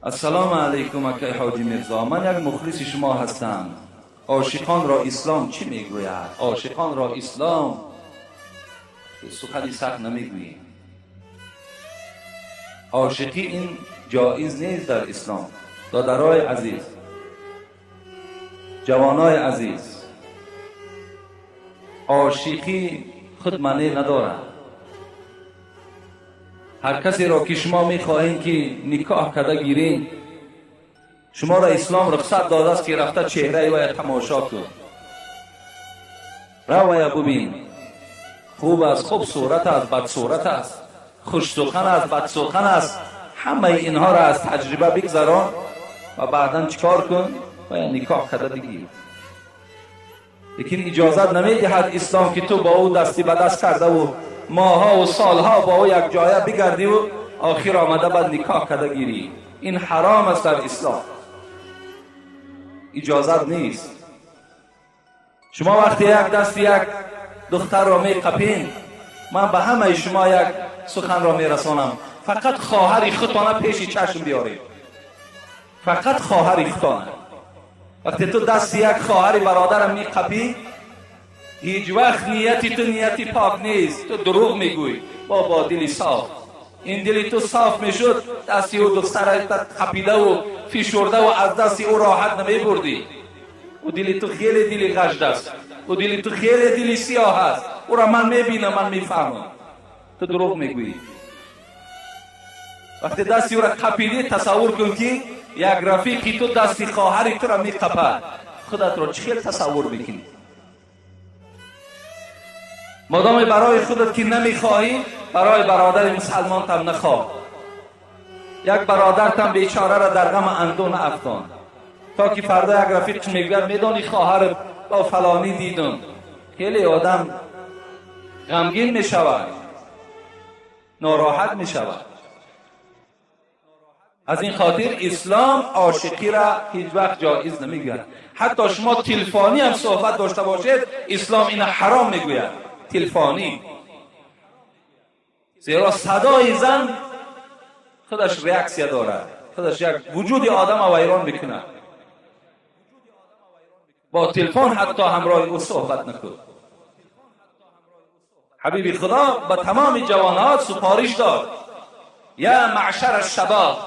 السلام علیکم اکای حاجی مرزا، من یک مخلص شما هستم. عاشقان را اسلام چی میگوید؟ عاشقان را اسلام سخنی سخت نمیگوییم. عاشقی این جایز نیست در اسلام. دادرای عزیز، جوانای عزیز، عاشقی خود معنی ندارد. هر کسی را که شما میخواهید که نکاح کرده گیرین، شما را اسلام رخصت داده است که رفته چهره وی تماشا کن، رو وی ببین، خوب است، خوب صورت است، بد صورت است، خوش سخن است، بد سخن است، همه اینها را از تجربه بگذران و بعدا چیکار کن؟ و نکاح کرده بگیر. لیکن اجازت نمیدهد اسلام که تو با او دستی به دست کرده و ماها و سالها با او یک جایه بگردی و آخر آمده بعد نکاح کرده گیری. این حرام است در اسلام، اجازت نیست. شما وقتی یک دست یک دختر را میقپین، من به همه شما یک سخن را میرسانم، فقط خواهر خودتان پیش چشم بیارید. فقط خواهر خودتان. وقتی تو دست یک خواهر برادرم میقپی، هیچ وقت نیتی تو نیتی پاک نیست، تو دروغ میگوی. با دلی صاف، این دلی تو صاف میشد، دستی او دختر قپیده و فشرده و از دستی او راحت نمیبردی. او دلی تو خیلی دلی غجد است، او دلی تو خیلی دلی سیاه است. او را من میبینم، من میفهمم. تو دروغ میگویی. وقتی دستی او را قپیدی، تصور کن که یک رفیقی تو دستی خواهری تو را میقپد، خودت را چه تصور میکنی؟ مادام برای خودت که نمیخواهی، برای برادر مسلمان تم نخواه. یک برادر تم بیچاره را در غم اندون افغان، تا که فردا یک رفیق میگوید میدانی خواهر با فلانی دیدم، خیلی آدم غمگین میشود، ناراحت میشود. از این خاطر اسلام عاشقی را هیچ وقت جایز نمیگوید. حتی شما تلفنی هم صحبت داشته باشید، اسلام این حرام میگوید. تلفنی، زیرا صدای زن خودش ریاکسیا دارد، خودش یک وجود آدم را ویران میکند. با تلفن حتی همراه او صحبت نکن. حبیب خدا به تمام جوانها سفارش داد: یا معشر الشباب،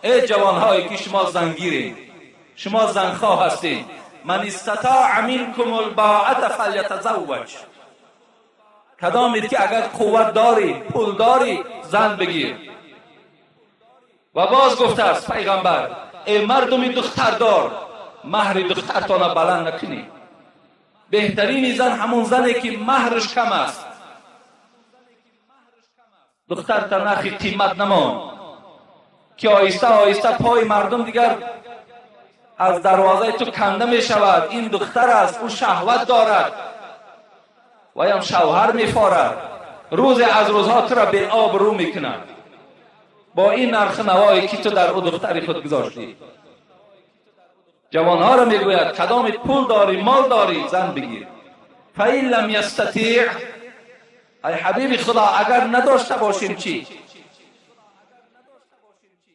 ای جوانهایی که شما زنگیرین، شما زنخواه هستین، من استطاع منکم الباءة فلیتزوج. کدامید که اگر قوت داری، پول داری، زن بگیر. و باز گفته است پیغمبر: ای مردم دختردار، مهر دخترتان بلند نکنی. بهترین زن همون زنی که مهرش کم است. دختر تا نرخ قیمت نمان که آیسته آیسته پای مردم دیگر از دروازه تو کنده می شود. این دختر است، او شهوت دارد و هم شوهر می فارد، روز از روزها تو را به آب رو می کند با این نرخ نوایی که تو در او دختری خود گذاشتی. جوانها را می گوید کدامت پول داری، مال داری، زن بگیر. فإن لم یستطیع، ای حبیب خدا اگر نداشته باشیم چی؟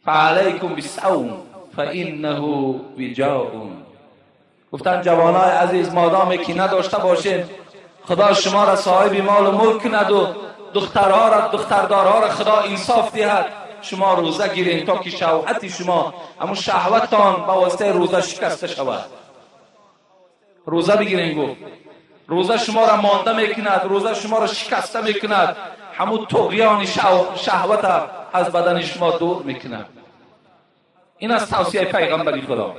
فعلیکم بالصوم فإنه وجاء. گفتن جوانای عزیز مادامی که نداشته باشین، خدا شما را صاحب مال و ملک کند و دخترها را، دختردارها را خدا انصاف دهد. شما روزه گیرین تا که شهوت شما، اما شهوتتان با واسطه روزه شکسته شود. روزه بگیرین. گفت روزه شما را مانده میکند، روزه شما را شکسته میکند، همون طغیان شهوت از بدن شما دور میکند. این از توصیه پیغمبری خدا.